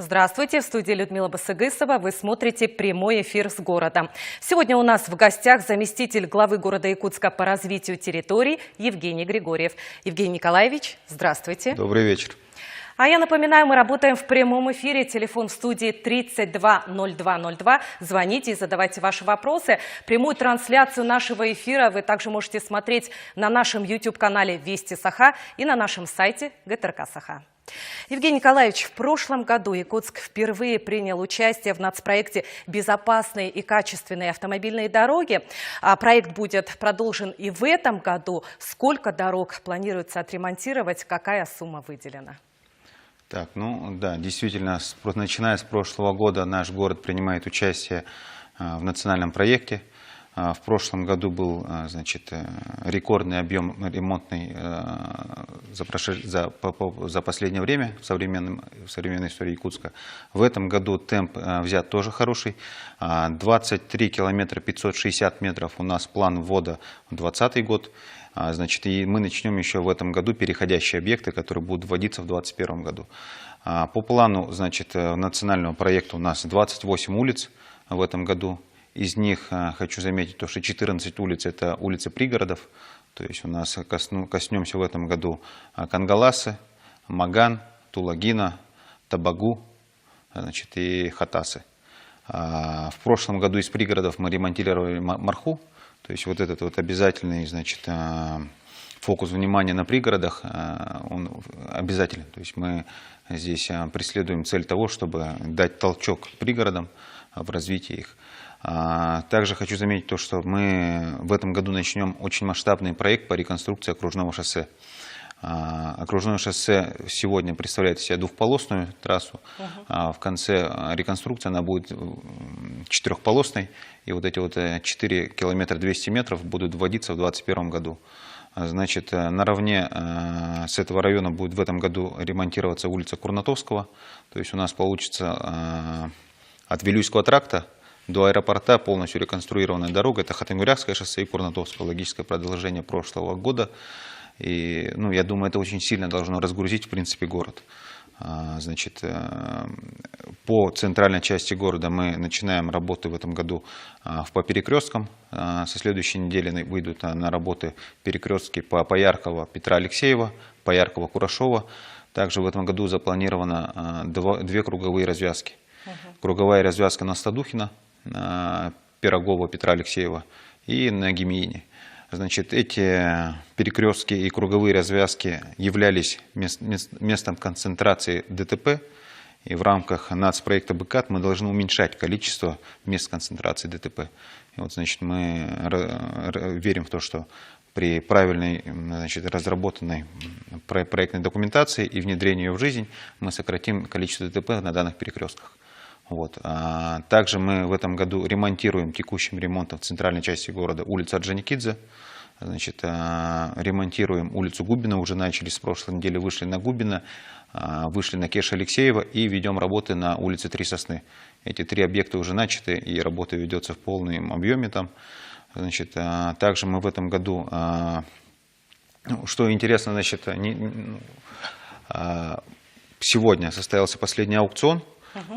Здравствуйте, в студии Людмила Басыгысова. Вы смотрите прямой эфир с города. Сегодня у нас в гостях заместитель главы города Якутска по развитию территорий Евгений Григорьев. Евгений Николаевич, здравствуйте. Добрый вечер. А я напоминаю, мы работаем в прямом эфире. Телефон в студии 320202. Звоните и задавайте ваши вопросы. Прямую трансляцию нашего эфира вы также можете смотреть на нашем YouTube-канале Вести Саха и на нашем сайте ГТРК Саха. Евгений Николаевич, в прошлом году Якутск впервые принял участие в нацпроекте «Безопасные и качественные автомобильные дороги». Проект будет продолжен и в этом году. Сколько дорог планируется отремонтировать? Какая сумма выделена? Так, да, действительно, начиная с прошлого года наш город принимает участие в национальном проекте. В прошлом году был, рекордный объем ремонтный за последнее время в современной истории Якутска. В этом году темп взят тоже хороший. 23 километра 560 метров у нас план ввода в 2020 год. И мы начнем еще в этом году переходящие объекты, которые будут вводиться в 2021 году. По плану, национального проекта у нас 28 улиц в этом году. Из них хочу заметить, что 14 улиц – это улицы пригородов. То есть у нас коснемся в этом году Кангаласы, Маган, Тулагина, Табагу и Хатасы. В прошлом году из пригородов мы ремонтировали Марху. То есть вот этот вот обязательный, фокус внимания на пригородах, он обязателен. То есть мы здесь преследуем цель того, чтобы дать толчок пригородам в развитии их. Также хочу заметить то, что мы в этом году начнем очень масштабный проект по реконструкции окружного шоссе. Окружное шоссе сегодня представляет из себя двухполосную трассу. В конце реконструкции она будет четырехполосной. И вот эти 4 километра 200 метров будут вводиться в 2021 году. Наравне с этого района будет в этом году ремонтироваться улица Курнатовского. То есть у нас получится от Вилюйского тракта до аэропорта полностью реконструированная дорога. Это Хатангурякское шоссе и Курнатовское, логическое продолжение прошлого года. И, я думаю, это очень сильно должно разгрузить, в принципе, город. По центральной части города мы начинаем работы в этом году по перекресткам. Со следующей недели выйдут на работы перекрестки по Поярково, Петра Алексеева, Поярково, Курашова. Также в этом году запланировано две круговые развязки. Круговая развязка на Стадухина, Пирогова, Петра Алексеева и на Гемиине. Эти перекрестки и круговые развязки являлись местом концентрации ДТП. И в рамках нацпроекта БКАТ мы должны уменьшать количество мест концентрации ДТП. И мы верим в то, что при правильной, разработанной проектной документации и внедрении ее в жизнь мы сократим количество ДТП на данных перекрестках. Также мы в этом году ремонтируем текущим ремонтом в центральной части города улицу Орджоникидзе. Ремонтируем улицу Губина, уже начали с прошлой недели, вышли на Губина, вышли на Кеша Алексеева и ведем работы на улице Три Сосны. Эти три объекта уже начаты и работа ведется в полном объеме там. Также мы в этом году, что интересно, сегодня состоялся последний аукцион.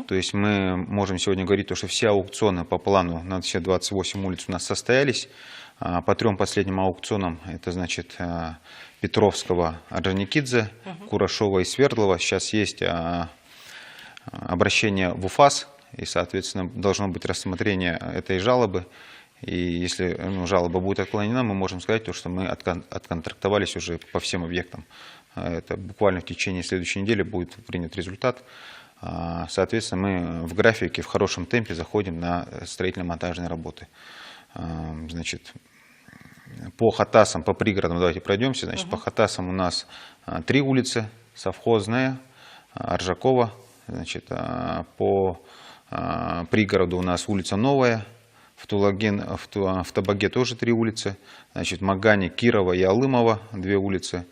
То есть мы можем сегодня говорить, что все аукционы по плану на все 28 улиц у нас состоялись. По трем последним аукционам, это Петровского, Орджоникидзе, Курашова и Свердлова. Сейчас есть обращение в УФАС, и, соответственно, должно быть рассмотрение этой жалобы. И если жалоба будет отклонена, мы можем сказать, что мы отконтрактовались уже по всем объектам. Это буквально в течение следующей недели будет принят результат. Соответственно, мы в графике, в хорошем темпе заходим на строительно-монтажные работы. По Хатасам, по пригородам давайте пройдемся. По Хатасам у нас 3 улицы: Совхозная, Оржакова. По пригороду у нас улица Новая. В Табаге тоже 3 улицы. Магане, Кирова и Алымова 2 улицы.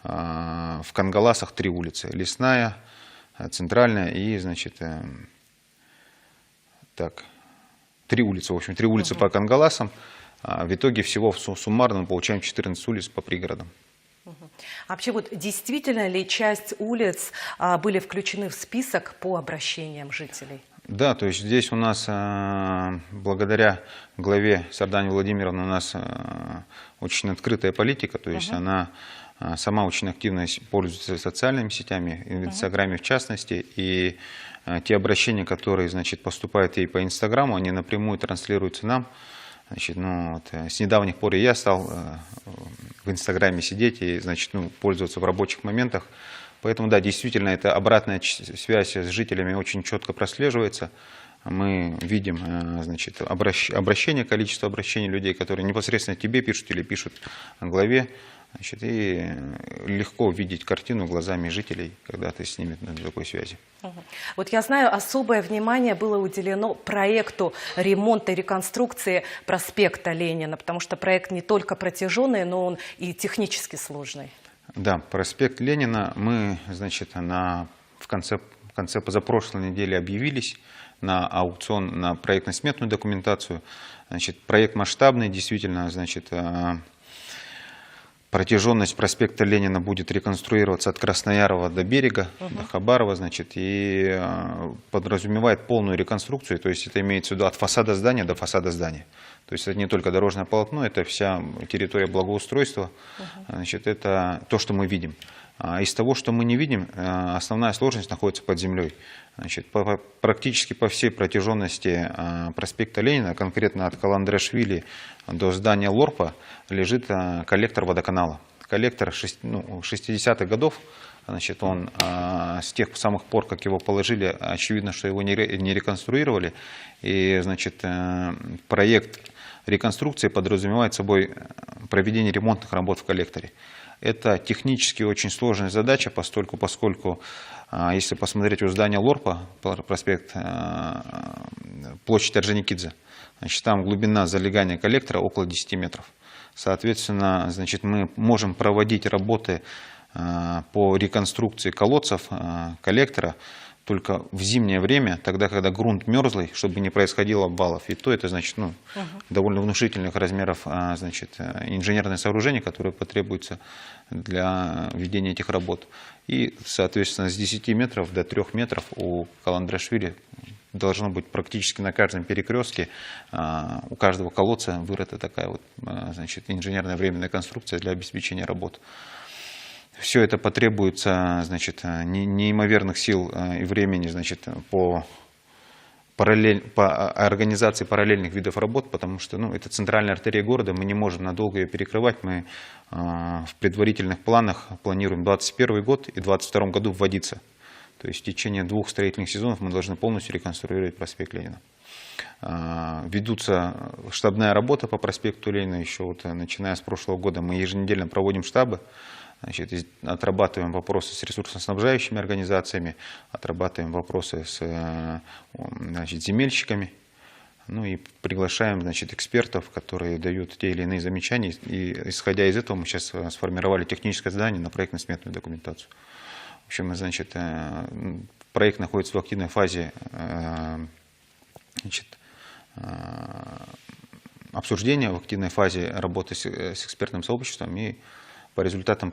В Кангаласах 3 улицы: Лесная, Центральная и, 3 улицы. В общем, 3 улицы по Кангаласам. В итоге всего суммарно мы получаем 14 улиц по пригородам. А вообще, вот действительно ли часть улиц были включены в список по обращениям жителей? Да, то есть здесь у нас, благодаря главе Сардане Владимировне, у нас очень открытая политика, то есть она сама очень активно пользуется социальными сетями, в Инстаграме в частности, и те обращения, которые, значит, поступают ей по Инстаграму, они напрямую транслируются нам. Значит, ну, вот, с недавних пор и я стал в Инстаграме сидеть и, значит, ну, пользоваться в рабочих моментах. Поэтому, да, действительно, эта обратная связь с жителями очень четко прослеживается. Мы видим, значит, обращение, количество обращений людей, которые непосредственно тебе пишут или пишут главе. Значит, и легко видеть картину глазами жителей, когда ты с ними на такой связи. Вот я знаю, особое внимание было уделено проекту ремонта и реконструкции проспекта Ленина, потому что проект не только протяженный, но он и технически сложный. Да, проспект Ленина мы, значит, в конце позапрошлой недели объявились на аукцион на проектно-сметную документацию. Значит, проект масштабный, действительно, значит, протяженность проспекта Ленина будет реконструироваться от Красноярова до берега, до Хабарова, значит, и подразумевает полную реконструкцию, то есть это имеется в виду от фасада здания до фасада здания. То есть это не только дорожное полотно, это вся территория благоустройства, значит, это то, что мы видим. А из того, что мы не видим, основная сложность находится под землей. Значит, практически по всей протяженности проспекта Ленина, конкретно от Каландрашвили до здания Лорпа, лежит коллектор водоканала. Коллектор 60-х годов, значит, он с тех самых пор, как его положили, очевидно, что его не реконструировали. И, значит, проект реконструкции подразумевает собой проведение ремонтных работ в коллекторе. Это технически очень сложная задача, поскольку, если посмотреть у здания Лорпа, проспект, площадь Орджоникидзе, значит, там глубина залегания коллектора около 10 метров. Соответственно, значит, мы можем проводить работы по реконструкции колодцев, коллектора, только в зимнее время, тогда, когда грунт мерзлый, чтобы не происходило обвалов. И то это, значит, ну, довольно внушительных размеров, значит, инженерное сооружение, которое потребуется для ведения этих работ. И, соответственно, с 10 метров до 3 метров у Каландрашвили должно быть практически на каждом перекрестке, у каждого колодца вырыта такая вот, значит, инженерная временная конструкция для обеспечения работ. Все это потребуется, значит, неимоверных сил и времени, значит, по организации параллельных видов работ, потому что, ну, это центральная артерия города, мы не можем надолго ее перекрывать. Мы в предварительных планах планируем 2021 год и в 2022 году вводиться. То есть в течение 2 строительных сезонов мы должны полностью реконструировать проспект Ленина. Ведутся штабная работа по проспекту Ленина. Еще вот, начиная с прошлого года мы еженедельно проводим штабы. Значит, отрабатываем вопросы с ресурсоснабжающими организациями, отрабатываем вопросы с, значит, земельщиками, ну и приглашаем, значит, экспертов, которые дают те или иные замечания. И исходя из этого мы сейчас сформировали техническое задание на проектно-сметную документацию. В общем, значит, проект находится в активной фазе, значит, обсуждения, в активной фазе работы с экспертным сообществом, и по результатам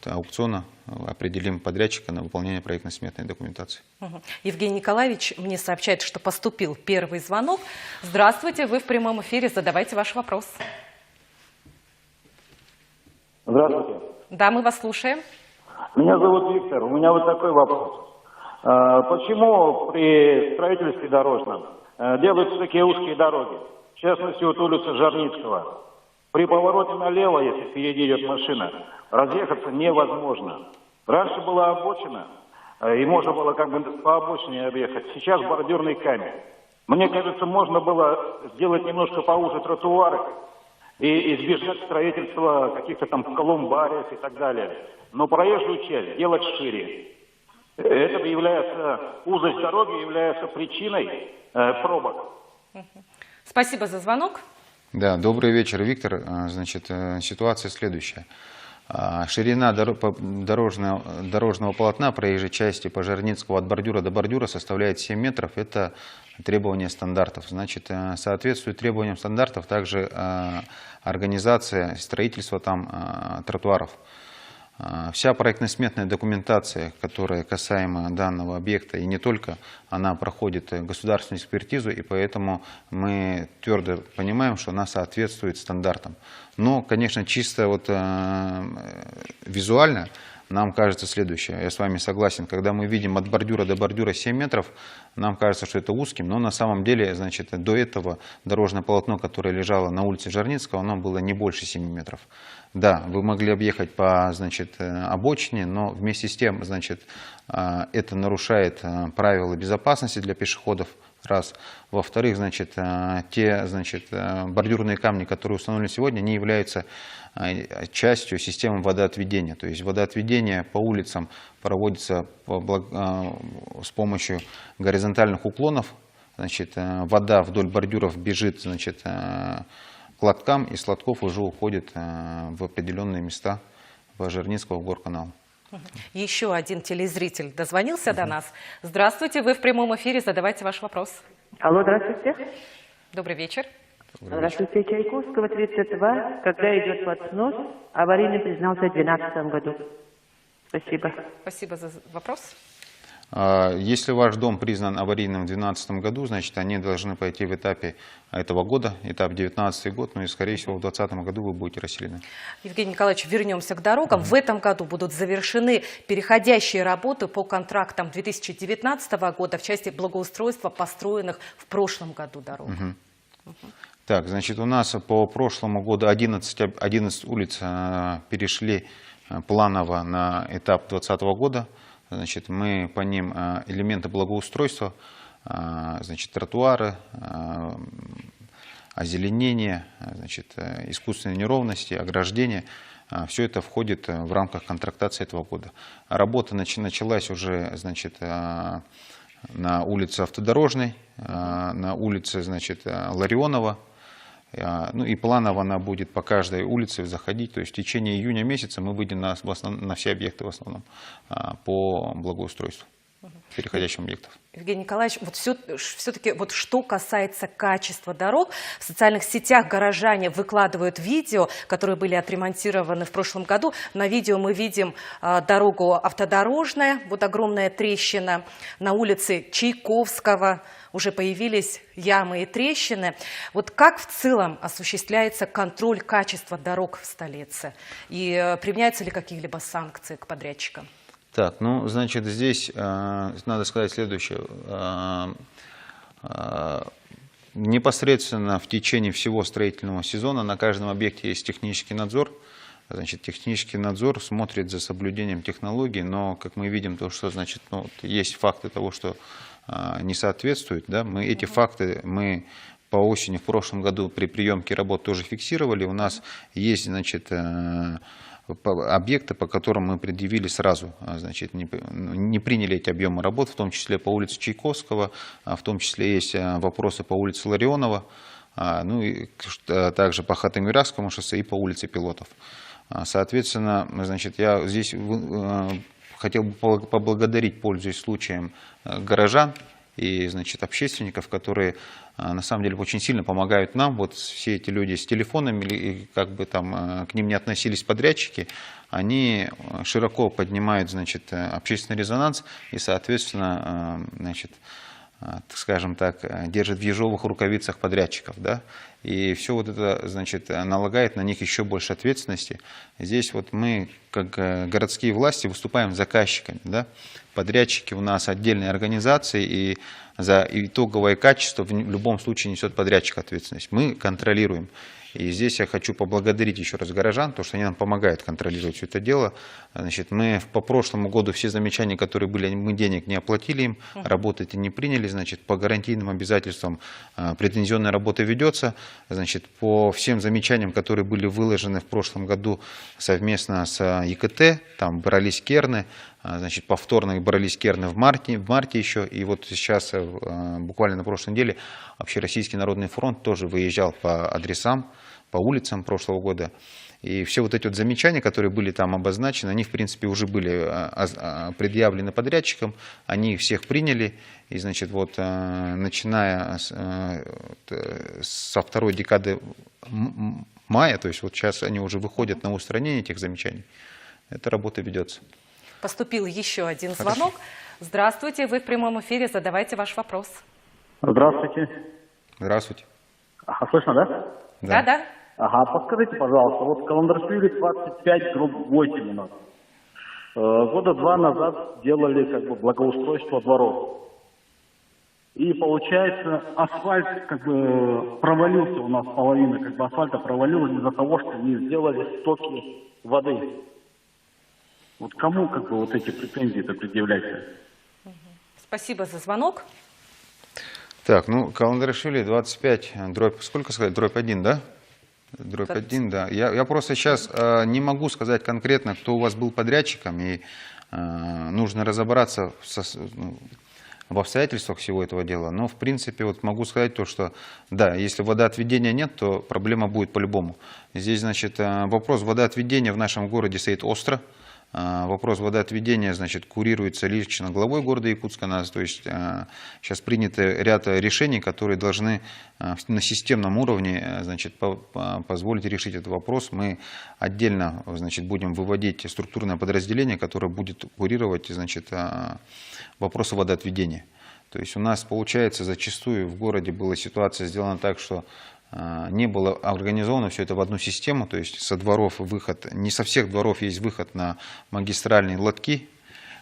аукциона определим подрядчика на выполнение проектно-сметной документации. Евгений Николаевич мне сообщает, что поступил первый звонок. Здравствуйте, вы в прямом эфире, задавайте ваш вопрос. Здравствуйте. Да, мы вас слушаем. Меня зовут Виктор. У меня вот такой вопрос. Почему при строительстве дорожном делаются такие узкие дороги? В частности, вот улица Жарницкого. При повороте налево, если впереди идет машина, разъехаться невозможно. Раньше была обочина, и можно было как бы по обочине объехать. Сейчас бордюрный камень. Мне кажется, можно было сделать немножко поуже тротуары и избежать строительства каких-то там колумбариев и так далее. Но проезжую часть делать шире. Это является, узость дороги является причиной пробок. Спасибо за звонок. Да, добрый вечер, Виктор. Значит, ситуация следующая. Ширина дорожного полотна проезжей части по Жарницкого от бордюра до бордюра составляет 7 метров. Это требования стандартов. Значит, соответствует требованиям стандартов также организация строительства там тротуаров. Вся проектно-сметная документация, которая касаема данного объекта, и не только, она проходит государственную экспертизу, и поэтому мы твердо понимаем, что она соответствует стандартам. Но, конечно, чисто вот визуально нам кажется следующее. Я с вами согласен. Когда мы видим от бордюра до бордюра 7 метров, нам кажется, что это узким, но на самом деле, значит, до этого дорожное полотно, которое лежало на улице Жарницкого, оно было не больше 7 метров. Да, вы могли объехать по, значит, обочине, но вместе с тем, значит, это нарушает правила безопасности для пешеходов. Раз. Во-вторых, значит, те, значит, бордюрные камни, которые установлены сегодня, не являются частью системы водоотведения. То есть водоотведение по улицам проводится с помощью горизонтальных уклонов. Значит, вода вдоль бордюров бежит, значит, к лоткам, и с лотков уже уходит в определенные места в Жарницкого, в горканал. Еще один телезритель дозвонился до нас. Здравствуйте, вы в прямом эфире, задавайте ваш вопрос. Алло, здравствуйте. Добрый вечер. Здравствуйте, Чайковского, 32. Когда идет под снос, аварийный признался в 2012 году. Спасибо. Спасибо за вопрос. Если ваш дом признан аварийным в 2012 году, значит, они должны пойти в этапе этого года, этап 2019 год, ну и, скорее всего, в 2020 году вы будете расселены. Евгений Николаевич, вернемся к дорогам. В этом году будут завершены переходящие работы по контрактам 2019 года в части благоустройства построенных в прошлом году дорог. Так, значит, у нас по прошлому году 11 улиц перешли планово на этап 2020 года. Значит, мы по ним элементы благоустройства, значит, тротуары, озеленение, значит, искусственные неровности, ограждения. Все это входит в рамках контрактации этого года. Работа началась уже, значит, на улице Автодорожной, на улице, значит, Ларионова. Ну и планово она будет по каждой улице заходить. То есть в течение июня месяца мы выйдем на все объекты в основном по благоустройству переходящих объектов. Евгений Николаевич, вот все-таки вот что касается качества дорог, в социальных сетях горожане выкладывают видео, которые были отремонтированы в прошлом году. На видео мы видим дорогу Автодорожная, вот огромная трещина. На улице Чайковского уже появились ямы и трещины. Вот как в целом осуществляется контроль качества дорог в столице? И применяются ли какие-либо санкции к подрядчикам? Так, ну, значит, здесь надо сказать следующее. Непосредственно в течение всего строительного сезона на каждом объекте есть технический надзор. Значит, технический надзор смотрит за соблюдением технологий, но, как мы видим, то, что, значит, ну, есть факты того, что не соответствует, да, эти факты мы по осени в прошлом году при приемке работ тоже фиксировали. У нас есть, значит, объекты, по которым мы предъявили сразу, значит, не приняли эти объемы работ, в том числе по улице Чайковского, в том числе есть вопросы по улице Ларионова, ну и также по Хатынь-Миракскому шоссе и по улице Пилотов. Соответственно, значит, я здесь хотел бы поблагодарить, пользуясь случаем, горожан и, значит, общественников, которые на самом деле очень сильно помогают нам. Вот все эти люди с телефонами, или как бы там к ним не относились подрядчики, они широко поднимают, значит, общественный резонанс и, соответственно, значит, скажем так, держат в ежовых рукавицах подрядчиков, да, и все вот это, значит, налагает на них еще больше ответственности. Здесь вот мы, как городские власти, выступаем заказчиками, да, подрядчики у нас отдельные организации, и за итоговое качество в любом случае несет подрядчик ответственность. Мы контролируем. И здесь я хочу поблагодарить еще раз горожан, потому что они нам помогают контролировать все это дело. Значит, мы по прошлому году все замечания, которые были, мы денег не оплатили им, работы эти не приняли. Значит, по гарантийным обязательствам претензионная работа ведется. Значит, по всем замечаниям, которые были выложены в прошлом году совместно с ЕКТ, там брались керны, значит, повторно брались керны в марте еще. И вот сейчас, буквально на прошлой неделе, Общероссийский народный фронт тоже выезжал по адресам, по улицам прошлого года. И все вот эти вот замечания, которые были там обозначены, они, в принципе, уже были предъявлены подрядчикам, они их всех приняли. И, значит, вот, начиная со второй декады мая, то есть вот сейчас они уже выходят на устранение этих замечаний, эта работа ведется. Поступил еще один звонок. Здравствуйте, вы в прямом эфире, задавайте ваш вопрос. Здравствуйте. Здравствуйте. Слышно, да? Да, да. Ага, подскажите, пожалуйста, вот Каландрашвили 25, дробь 8 у нас. Года 2 назад делали как бы благоустройство дворов. И получается, асфальт как бы провалился у нас, половина как бы асфальта провалилась из-за того, что не сделали стоки воды. Вот кому как бы вот эти претензии-то предъявляются? Спасибо за звонок. Так, ну, Каландрашвили 25, дробь, сколько сказать, дробь 1, да? Дробь 1, да. Я просто сейчас не могу сказать конкретно, кто у вас был подрядчиком, и нужно разобраться в обстоятельствах всего этого дела. Но, в принципе, вот могу сказать то, что, да, если водоотведения нет, то проблема будет по-любому. Здесь, значит, вопрос водоотведения в нашем городе стоит остро. Вопрос водоотведения, значит, курируется лично главой города Якутска. То есть сейчас приняты ряд решений, которые должны на системном уровне, значит, позволить решить этот вопрос. Мы отдельно, значит, будем выводить структурное подразделение, которое будет курировать, значит, вопросы водоотведения. То есть у нас, получается, зачастую в городе была ситуация сделана так, что не было организовано все это в одну систему, то есть со дворов выход, не со всех дворов есть выход на магистральные лотки,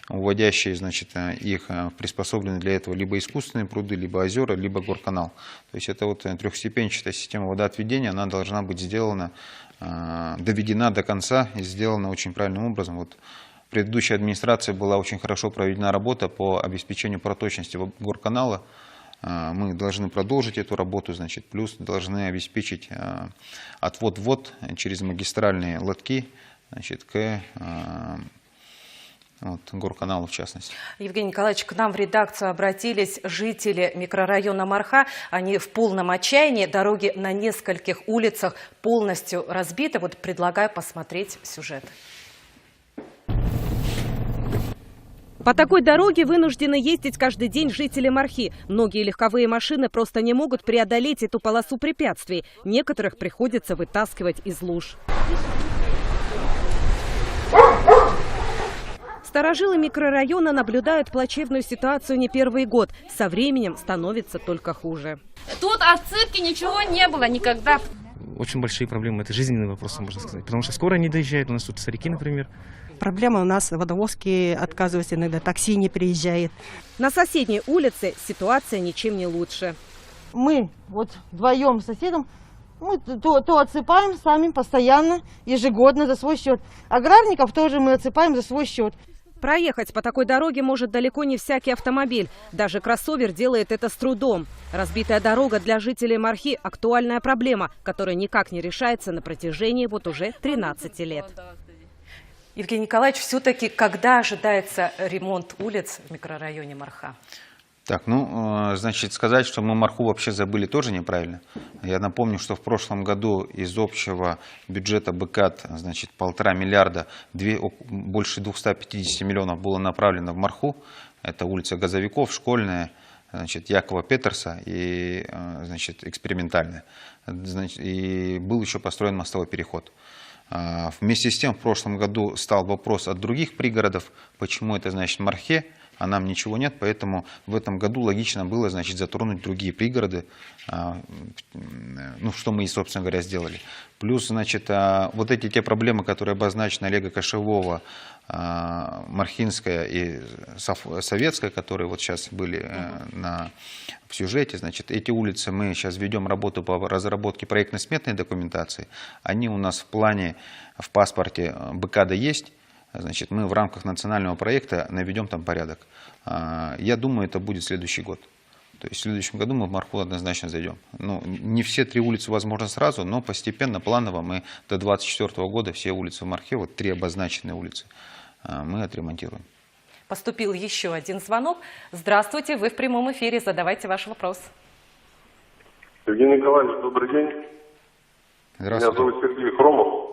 уводящие, значит, их приспособлены для этого либо искусственные пруды, либо озера, либо горканал. То есть это вот трехстепенчатая система водоотведения, она должна быть сделана, доведена до конца и сделана очень правильным образом. Вот предыдущая администрация была очень хорошо проведена работа по обеспечению проточности горканала. Мы должны продолжить эту работу, значит, плюс должны обеспечить отвод вод через магистральные лотки, значит, к горканалу в частности. Евгений Николаевич, к нам в редакцию обратились жители микрорайона Марха. Они в полном отчаянии. Дороги на нескольких улицах полностью разбиты. Вот предлагаю посмотреть сюжет. По такой дороге вынуждены ездить каждый день жители Мархи. Многие легковые машины просто не могут преодолеть эту полосу препятствий. Некоторых приходится вытаскивать из луж. Старожилы микрорайона наблюдают плачевную ситуацию не первый год. Со временем становится только хуже. Тут отсыпки ничего не было никогда. Очень большие проблемы. Это жизненный вопрос, можно сказать. Потому что скоро не доезжают. У нас тут старики, например. Проблема у нас водовозки отказываются иногда, такси не приезжает. На соседней улице ситуация ничем не лучше. Мы вот вдвоем с соседом, мы то отсыпаем сами постоянно, ежегодно за свой счет. Аграрников тоже мы отсыпаем за свой счет. Проехать по такой дороге может далеко не всякий автомобиль. Даже кроссовер делает это с трудом. Разбитая дорога для жителей Мархи – актуальная проблема, которая никак не решается на протяжении вот уже 13 лет. Евгений Николаевич, все-таки когда ожидается ремонт улиц в микрорайоне Марха? Так, ну, значит, сказать, что мы Марху вообще забыли, тоже неправильно. Я напомню, что в прошлом году из общего бюджета БКАТ, значит, 1,5 миллиарда, больше 250 миллионов было направлено в Марху. Это улица Газовиков, Школьная, значит, Якова Петерса и, значит, Экспериментальная. Значит, и был еще построен мостовой переход. Вместе с тем в прошлом году стал вопрос от других пригородов, почему это, значит, в Мархе, а нам ничего нет, поэтому в этом году логично было, значит, затронуть другие пригороды, ну, что мы и, собственно говоря, сделали. Плюс, значит, вот эти те проблемы, которые обозначены Олега Кошевого, Мархинская и Советская, которые вот сейчас были в сюжете, значит, эти улицы мы сейчас ведем работу по разработке проектно-сметной документации. Они у нас в плане, в паспорте БКАДа есть. Значит, мы в рамках национального проекта наведем там порядок. Я думаю, это будет следующий год. То есть в следующем году мы в Марху однозначно зайдем. Ну, не все 3 улицы возможно сразу, но постепенно, планово мы до 2024 года все улицы в Мархе, вот 3 обозначенные улицы, мы отремонтируем. Поступил еще один звонок. Здравствуйте, вы в прямом эфире, задавайте ваш вопрос. Евгений Николаевич, добрый день. Здравствуйте. Меня зовут Сергей Хромов.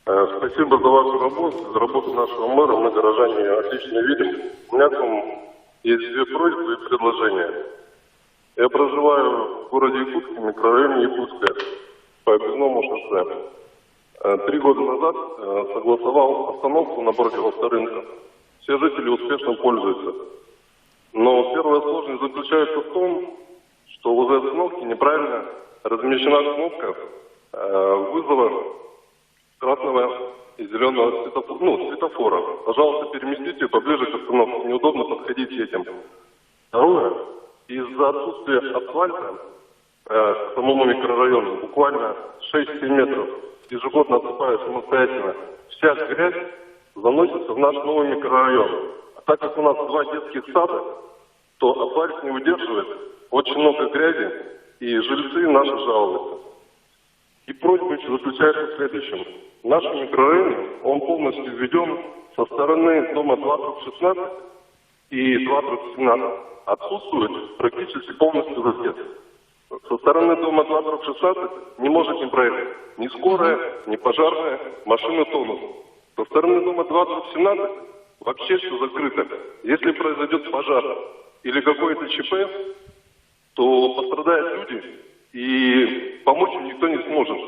Спасибо за вашу работу, за работу нашего мэра. Мы, горожане, отлично видим. У меня к вам есть две просьбы и предложения. Я проживаю в городе Якутске, микрорайоне Якутское, по Объездному шоссе. 3 года назад согласовал остановку напротив авторынка. Все жители успешно пользуются. Но первая сложность заключается в том, что возле остановки неправильно размещена кнопка вызова красного и зеленого светофора. Пожалуйста, переместите ее поближе к остановке. Неудобно подходить к этим. Второе. Из-за отсутствия асфальта к самому микрорайону буквально 6-7 метров ежегодно отсыпаю самостоятельно. Вся грязь заносится в наш новый микрорайон. А так как у нас 2 детских сада, то асфальт не удерживает. Очень много грязи, и жильцы наши жалуются. И просьба еще заключается в следующем. Наш микрорайон, он полностью введен со стороны дома 2/16 и 2/17. Отсутствует практически полностью заезд. Со стороны дома 2/16 не может не проехать ни скорая, ни пожарная, машины тонут. Со стороны дома 2/17 вообще все закрыто. Если произойдет пожар или какое-то ЧП, то пострадают люди, и помочь им никто не сможет.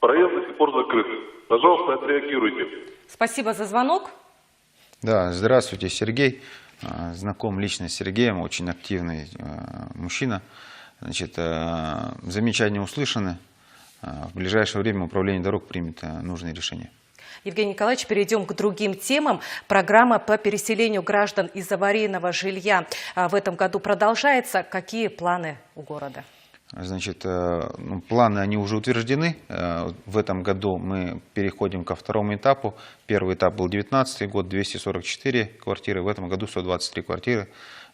Проезд до сих пор закрыт. Пожалуйста, отреагируйте. Спасибо за звонок. Да, здравствуйте, Сергей. Знаком лично с Сергеем, очень активный мужчина. Значит, замечания услышаны. В ближайшее время управление дорог примет нужные решения. Евгений Николаевич, перейдем к другим темам. Программа по переселению граждан из аварийного жилья в этом году продолжается. Какие планы у города? Значит, планы, они уже утверждены. В этом году мы переходим ко второму этапу. Первый этап был 2019 год, 244 квартиры. В этом году 123 квартиры.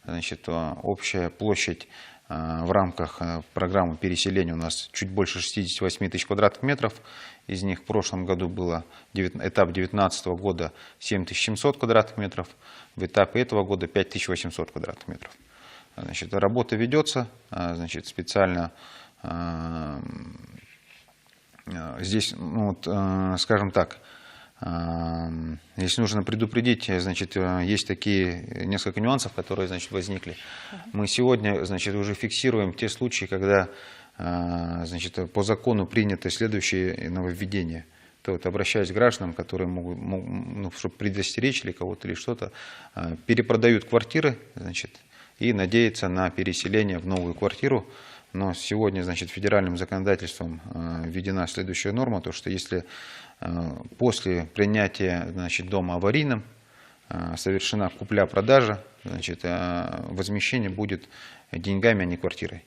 Значит, общая площадь в рамках программы переселения у нас чуть больше 68 тысяч квадратных метров. Из них в прошлом году было этап 2019 года 7700 квадратных метров. В этапе этого года 5800 квадратных метров. Значит, работа ведется, значит, специально здесь, скажем так, если нужно предупредить, значит, есть такие несколько нюансов, которые, значит, возникли. Мы сегодня, значит, уже фиксируем те случаи, когда, значит, по закону принято следующее нововведение. То вот, обращаясь к гражданам, которые могут, чтобы предостеречь или кого-то или что-то, перепродают квартиры, значит, и надеяться на переселение в новую квартиру. Но сегодня, значит, федеральным законодательством введена следующая норма, то что если после принятия, значит, дома аварийным совершена купля-продажа, значит, возмещение будет деньгами, а не квартирой.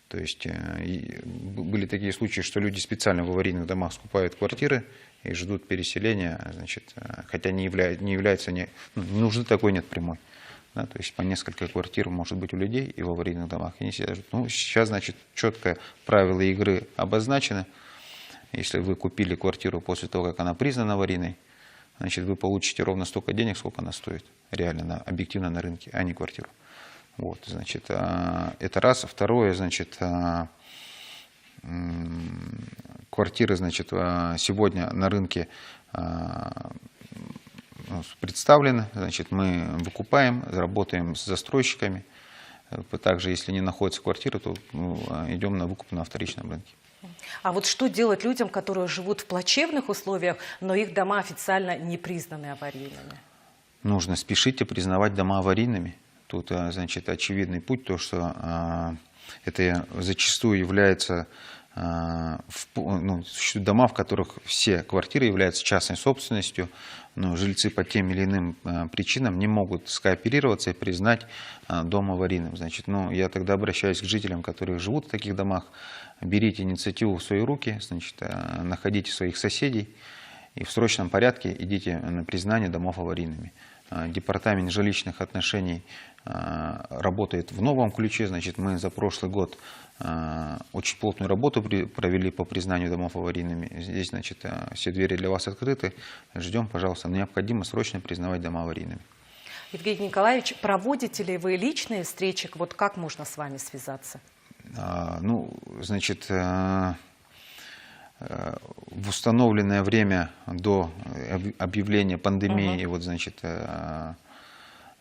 То есть были такие случаи, что люди специально в аварийных домах скупают квартиры и ждут переселения, значит, хотя не является, нужды такой нет прямой. Да, то есть по несколько квартир может быть у людей и в аварийных домах. И сейчас, значит, четко правила игры обозначены. Если вы купили квартиру после того, как она признана аварийной, значит, вы получите ровно столько денег, сколько она стоит реально, объективно на рынке, а не квартиру. Вот, значит, это раз. Второе, значит, квартиры, значит, сегодня на рынке представлены, значит, мы выкупаем, работаем с застройщиками. Также, если не находится квартира, то идем на выкуп на вторичном рынке. А вот что делать людям, которые живут в плачевных условиях, но их дома официально не признаны аварийными? Нужно спешить и признавать дома аварийными. Тут, значит, очевидный путь, то, что это зачастую является дома, в которых все квартиры являются частной собственностью, но жильцы по тем или иным причинам не могут скооперироваться и признать дом аварийным. Значит, я тогда обращаюсь к жителям, которые живут в таких домах, берите инициативу в свои руки, значит, находите своих соседей и в срочном порядке идите на признание домов аварийными. Департамент жилищных отношений работает в новом ключе. Значит, мы за прошлый год очень плотную работу провели по признанию домов аварийными. Здесь, значит, все двери для вас открыты. Ждем, пожалуйста. Необходимо срочно признавать дома аварийными. Евгений Николаевич, проводите ли вы личные встречи? Вот как можно с вами связаться? Значит, в в установленное время до объявления пандемии и вот, значит,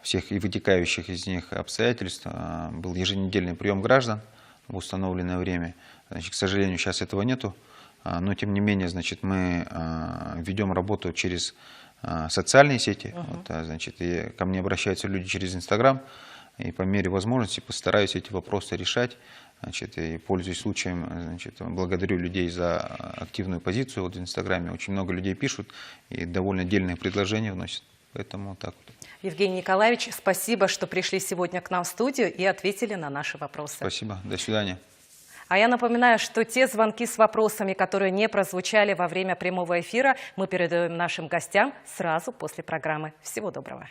всех и вытекающих из них обстоятельств был еженедельный прием граждан в установленное время. Значит, к сожалению, сейчас этого нету, но тем не менее, значит, мы ведем работу через социальные сети. Вот, значит, и ко мне обращаются люди через Инстаграм, и по мере возможности постараюсь эти вопросы решать. Значит, и пользуясь случаем, значит, благодарю людей за активную позицию вот в Инстаграме. Очень много людей пишут и довольно дельные предложения вносят. Поэтому так вот. Евгений Николаевич, спасибо, что пришли сегодня к нам в студию и ответили на наши вопросы. Спасибо. До свидания. А я напоминаю, что те звонки с вопросами, которые не прозвучали во время прямого эфира, мы передаем нашим гостям сразу после программы. Всего доброго.